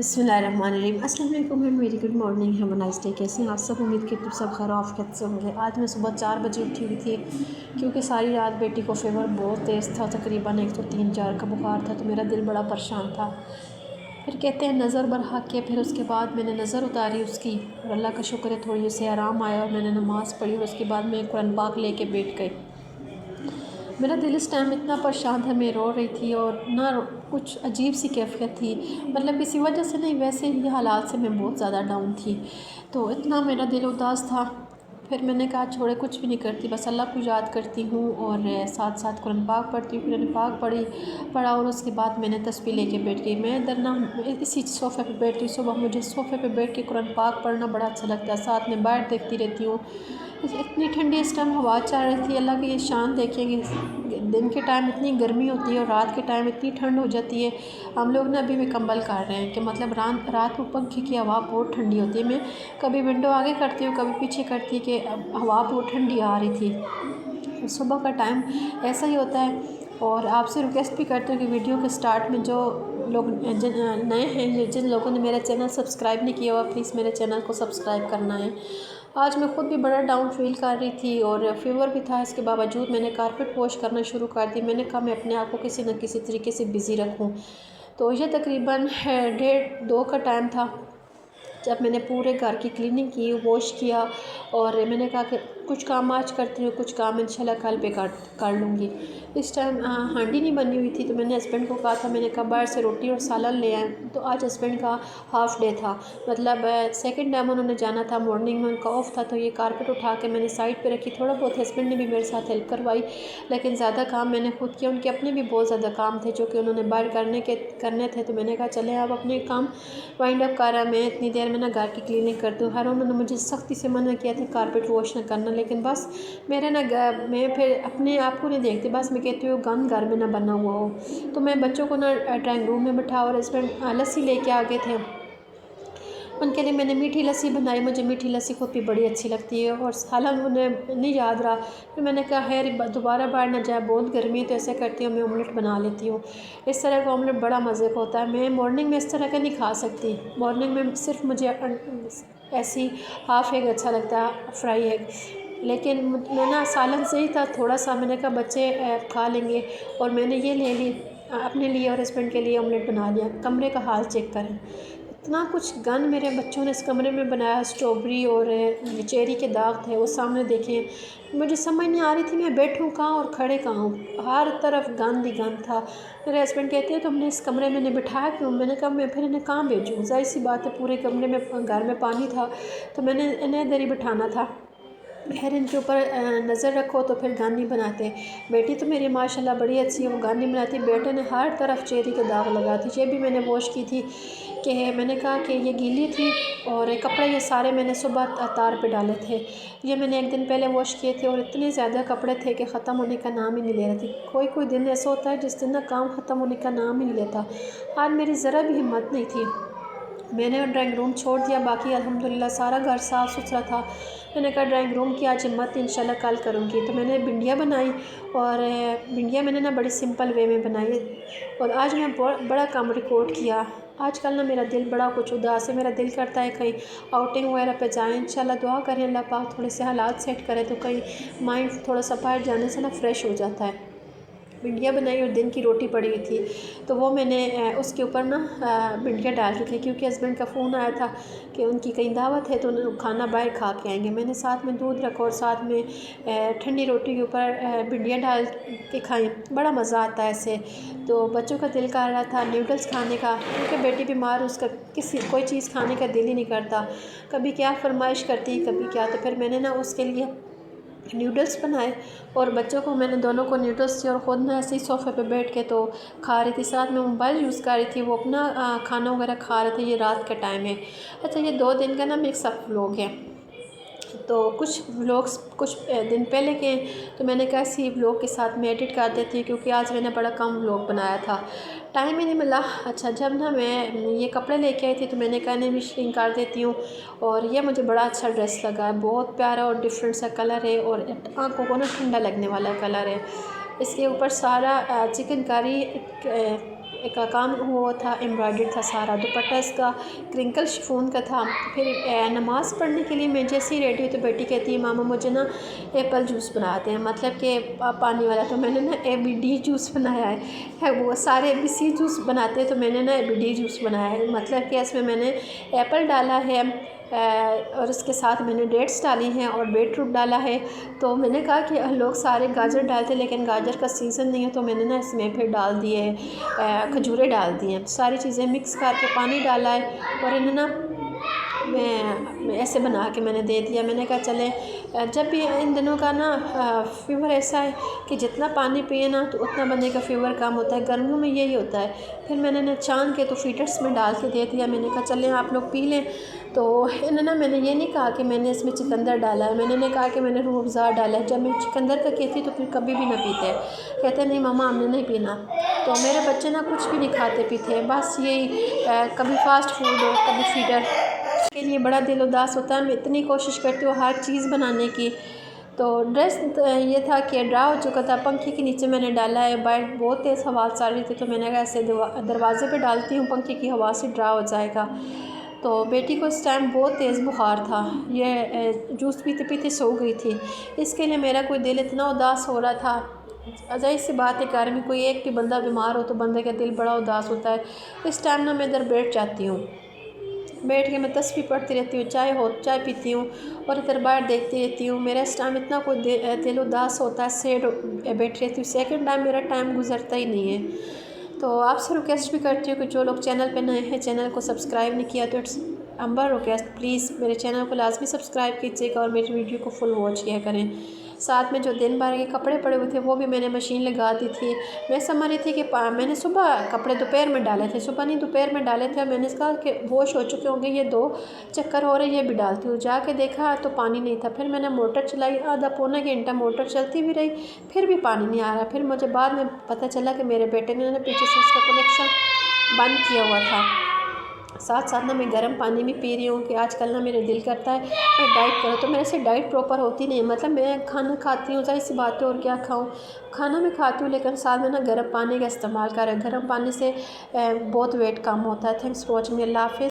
बिस्मिल्लाहिर्रहमानिर्रहीम। अस्सलाम वालेकुम and very good morning, have a nice day. कैसे हैं आप सब? उम्मीद करती हूँ सब खैर आफियत से होंगे। आज मैं सुबह 4 बजे उठी हुई थी क्योंकि सारी रात बेटी को फ़ीवर बहुत तेज़ था, तकरीबन 103-4 का बुखार था, तो मेरा दिल बड़ा परेशान था। फिर कहते हैं नज़र बरहा के, फिर उसके बाद मैंने नज़र उतारी उसकी और अल्लाह का शुक्र है थोड़ी उसे आराम आया और मैंने नमाज़ पढ़ी और उसके बाद मैं कुरान पाक लेके बैठ गई। मेरा दिल इस टाइम इतना परेशान था, मैं रो रही थी और ना कुछ अजीब सी कैफियत थी, मतलब किसी वजह से नहीं, वैसे ही हालात से मैं बहुत ज़्यादा डाउन थी, तो इतना मेरा दिल उदास था। फिर मैंने कहा छोड़े, कुछ भी नहीं करती, बस अल्लाह को याद करती हूँ और साथ साथ कुरान पाक पढ़ती हूँ। कुरान पाक पढ़ा और उसके बाद मैंने तस्बीह लेके बैठ गई। मैं इधर ना इसी सोफ़े पे बैठती हूँ। सुबह मुझे सोफ़े पे बैठ के कुरान पाक पढ़ना बड़ा अच्छा लगता है, साथ में बाहर देखती रहती हूँ। इतनी ठंडी इस टाइम हवा चल रही थी, अल्लाह की ये शान देखेंगे। दिन के टाइम इतनी गर्मी होती है और रात के टाइम इतनी ठंड हो जाती है। हम लोग ना अभी भी कंबल काट रहे हैं कि मतलब रात को पंखे की हवा बहुत ठंडी होती है। मैं कभी विंडो आगे करती हूँ, कभी पीछे करती है कि हवा बहुत ठंडी आ रही थी। सुबह का टाइम ऐसा ही होता है। और आपसे रिक्वेस्ट भी करती हूँ कि वीडियो के स्टार्ट में जो लोग नए हैं, जिन लोगों ने मेरा चैनल सब्सक्राइब नहीं किया हुआ, प्लीज़ मेरे चैनल को सब्सक्राइब करना है। आज मैं ख़ुद भी बड़ा डाउन फील कर रही थी और फ़ीवर भी था, इसके बावजूद मैंने कारपेट वॉश करना शुरू कर दी। मैंने कहा मैं अपने आप को किसी न किसी तरीके से बिज़ी रखूं। तो ये तकरीबन 1:30-2 का टाइम था जब मैंने पूरे घर की क्लीनिंग की, वॉश किया और मैंने कहा कि कुछ काम आज करती हूँ, कुछ काम इंशाल्लाह कल पे कर लूँगी। इस टाइम हांडी नहीं बनी हुई थी, तो मैंने हस्बैंड को कहा था, मैंने कहा बाहर से रोटी और सालन ले आए। तो आज हस्बैंड का हाफ़ डे था, मतलब सेकंड टाइम उन्होंने जाना था, मॉर्निंग में उनका ऑफ था। तो ये कारपेट उठा के मैंने साइड पे रखी। थोड़ा बहुत हस्बैंड ने भी मेरे साथ हेल्प करवाई, लेकिन ज़्यादा काम मैंने खुद किया। उनके अपने भी बहुत ज़्यादा काम थे जो कि उन्होंने बाहर करने थे। तो मैंने कहा चले आप अपने काम वाइंड अप कर रहा, मैं इतनी देर में ना घर की क्लीनिंग करती हूँ। हर उन्होंने मुझे सख्ती से मना किया था कारपेट वॉश ना करना, लेकिन बस मेरे ना मैं फिर अपने आप को नहीं देखती, बस मैं कहती हूँ गंद घर में ना बना हुआ हो। तो मैं बच्चों को ना ड्राइंग रूम में बिठा और हस्बैंड लस्सी लेके आ गए थे, उनके लिए मैंने मीठी लस्सी बनाई। मुझे मीठी लस्सी खुद भी बड़ी अच्छी लगती है और सालन उन्हें नहीं याद रहा। फिर मैंने कहा खैर दोबारा बाहर ना जाए, बहुत गर्मी है, तो ऐसे करती हूँ मैं ऑमलेट बना लेती हूँ। इस तरह का ऑमलेट बड़ा मज़े का होता है। मैं मॉर्निंग में इस तरह का नहीं खा सकती। मॉर्निंग में सिर्फ मुझे ऐसी हाफ़ एग अच्छा लगता है, फ्राई एग। लेकिन मैं ना सालन से ही था थोड़ा सा, मैंने कहा बच्चे खा लेंगे और मैंने ये ले ली अपने लिए और हस्बैंड के लिए ऑमलेट बना लिया। कमरे का हाल चेक करें, इतना कुछ गंद मेरे बच्चों ने इस कमरे में बनाया। स्ट्रॉबेरी और चेरी के दाग थे वो सामने देखें। मुझे समझ नहीं आ रही थी मैं बैठूं कहाँ और खड़े कहाँ हूँ, हर तरफ गंद ही गंद था। मेरे हस्बैंड कहते हैं तुमने इस कमरे में बिठाया क्यों? मैंने कहा मैं फिर इन्हें कहाँ भेजूँ, जाहिर सी बात है पूरे कमरे में घर में पानी था, तो मैंने इन्हें इधर ही बिठाना था। खैर इनके ऊपर नज़र रखो तो फिर गंद नहीं बनाते। बेटी तो मेरी माशाल्लाह बड़ी अच्छी है, वो गंद नहीं बनाती। बेटे ने हर तरफ चेरी के दाग लगा दी। ये भी मैंने वॉश की थी कि मैंने कहा कि ये गीली थी और कपड़े ये सारे मैंने सुबह तार पे डाले थे। ये मैंने एक दिन पहले वॉश किए थे और इतने ज़्यादा कपड़े थे कि ख़त्म होने का नाम ही नहीं ले रहे थे। कोई दिन ऐसा होता है जिस दिन ना काम ख़त्म होने का नाम ही नहीं लेता। आज मेरी ज़रा भी हिम्मत नहीं थी। मैंने ड्राइंग रूम छोड़ दिया, बाकी अल्हम्दुलिल्लाह सारा घर साफ़ सुथरा था। मैंने कहा ड्राइंग रूम की आज हिम्मत इंशाल्लाह कल करूँगी। तो मैंने भिंडियाँ बनाई और भिंडियाँ मैंने ना बड़ी सिंपल वे में बनाई और आज मैं बड़ा काम रिकॉर्ड किया। आजकल ना मेरा दिल बड़ा कुछ उदास है, मेरा दिल करता है कहीं आउटिंग वगैरह पे जाएं। इंशाल्लाह दुआ करें अल्लाह पाक थोड़े से हालात सेट करे तो कहीं माइंड थोड़ा सा बाहर जाने से ना फ्रेश हो जाता है। भिंडियाँ बनाई और दिन की रोटी पड़ी हुई थी, तो वो मैंने उसके ऊपर ना भिंडियाँ डाल दी थी क्योंकि हस्बैंड का फ़ोन आया था कि उनकी कहीं दावत है तो खाना बाहर खा के आएंगे। मैंने साथ में दूध रखा और साथ में ठंडी रोटी के ऊपर भिंडियाँ डाल के खाई, बड़ा मज़ा आता है ऐसे। तो बच्चों का दिल कर रहा था नूडल्स खाने का, क्योंकि बेटी बीमार, उसका कोई चीज़ खाने का दिल ही नहीं करता, कभी क्या फरमाइश करती कभी क्या। तो फिर मैंने ना उसके लिए नूडल्स बनाए और बच्चों को मैंने दोनों को नूडल्स दिए और ख़ुद ना ऐसे ही सोफ़े पे बैठ के तो खा रही थी। साथ में मोबाइल यूज़ कर रही थी, वो अपना खाना वगैरह खा रहे थे। ये रात का टाइम है। अच्छा, ये 2 दिन का ना मिक्स अप व्लॉग है, तो कुछ व्लॉग्स कुछ दिन पहले के, तो मैंने कहा इसी व्लॉग के साथ मैं एडिट कर देती हूँ क्योंकि आज मैंने बड़ा कम व्लॉग बनाया था, टाइम ही नहीं मिला। अच्छा, जब ना मैं ये कपड़े लेके आई थी तो मैंने कहा इन्हें मशीन कर देती हूँ और ये मुझे बड़ा अच्छा ड्रेस लगा है, बहुत प्यारा और डिफरेंट सा कलर है और आँखों को ना ठंडा लगने वाला कलर है। इसके ऊपर सारा चिकनकारी का काम हुआ था, एम्ब्रॉयडरी था सारा, दुपट्टा इसका क्रिंकल शिफॉन का था। फिर नमाज़ पढ़ने के लिए मैं जैसे ही रेडी हुई तो बेटी कहती है मामा मुझे ना एप्पल जूस बनाते हैं, मतलब कि पानी वाला। तो मैंने ना ABD जूस बनाया है। वो सारे ABC जूस बनाते हैं तो मैंने ना ABD जूस बनाया है, मतलब कि इसमें मैंने एप्पल डाला है और इसके साथ मैंने डेट्स डाली हैं और बीटरूट डाला है। तो मैंने कहा कि लोग सारे गाजर डालते लेकिन गाजर का सीज़न नहीं है, तो मैंने ना इसमें फिर डाल दिए खजूरें डाल दी हैं, सारी चीज़ें मिक्स करके पानी डाला है और इन्हें ना मैं ऐसे बना के मैंने दे दिया। मैंने कहा चलें, जब भी इन दिनों का ना फ़ीवर ऐसा है कि जितना पानी पिए ना तो उतना बंदे का फ़ीवर कम होता है, गर्मियों में यही होता है। फिर मैंने ना छान के तो फीडर्स में डाल के दे दिया। मैंने कहा चलें आप लोग पी लें। तो इन्हें ना मैंने ये नहीं कहा कि मैंने इसमें चुकंदर डाला है, मैंने नहीं कहा कि मैंने रूह अफ़ज़ा डाला है। जब मैं चुकंदर का कहती तो फिर कभी भी ना पीते, कहते नहीं मामा हमने नहीं पीना। तो मेरे बच्चे ना कुछ भी नहीं खाते पीते, बस यही कभी फ़ास्ट फूड हो कभी फीडर के लिए बड़ा दिल उदास होता है। मैं इतनी कोशिश करती हूँ हर चीज़ बनाने की। तो ड्रेस ये था कि ड्रा हो चुका था, पंखे के नीचे मैंने डाला है, बाहर बहुत तेज़ हवा चल रही थी तो मैंने कहा ऐसे दरवाज़े पे डालती हूँ, पंखे की हवा से ड्रा हो जाएगा। तो बेटी को इस टाइम बहुत तेज़ बुखार था, ये जूस पीते पीते सो गई थी। इसके लिए मेरा कोई दिल इतना उदास हो रहा था। अजाई सी बात है, घर में कोई एक भी बंदा बीमार हो तो बंदे का दिल बड़ा उदास होता है। इस टाइम ना मैं इधर बैठ जाती हूँ, बैठ के मैं तस्वीर पढ़ती रहती हूँ, चाय पीती हूँ और इधर बाहर देखती रहती हूँ। मेरा इस टाइम इतना कोई दिल उदास होता है, सैड बैठ रहती हूँ। सेकंड टाइम मेरा टाइम गुजरता ही नहीं है। तो आपसे रिक्वेस्ट भी करती हूँ कि जो लोग चैनल पे नए हैं, चैनल को सब्सक्राइब नहीं किया तो इट्स हम्बल रिक्वेस्ट, प्लीज़ मेरे चैनल को लाजमी सब्सक्राइब कीजिएगा और मेरी वीडियो को फुल वॉच किया करें। साथ में जो दिन भर के कपड़े पड़े हुए थे वो भी मैंने मशीन लगा दी थी। मैं समझ रही थी कि मैंने सुबह कपड़े दोपहर में डाले थे, सुबह नहीं दोपहर में डाले थे और मैंने कहा कि वॉश हो चुके होंगे, ये 2 चक्कर हो रहे ये भी डालती हूँ। जाके देखा तो पानी नहीं था। फिर मैंने मोटर चलाई, आधा पौना घंटा मोटर चलती भी रही, फिर भी पानी नहीं आ रहा। फिर मुझे बाद में पता चला कि मेरे बेटे ने पीछे से इसका कनेक्शन बंद किया हुआ था। साथ साथ ना मैं गर्म पानी भी पी रही हूँ कि आजकल ना मेरे दिल करता है मैं डाइट करूँ, तो मेरे से डाइट प्रॉपर होती नहीं है। मतलब मैं खाना खाती हूँ, ज़ाहिर सी बात है, और क्या खाऊँ, खाना मैं खाती हूँ लेकिन साथ में ना गर्म पानी का इस्तेमाल करें। गर्म पानी से बहुत वेट कम होता है। थैंक्स फॉर वॉचिंग, अल्लाह हाफ़िज़।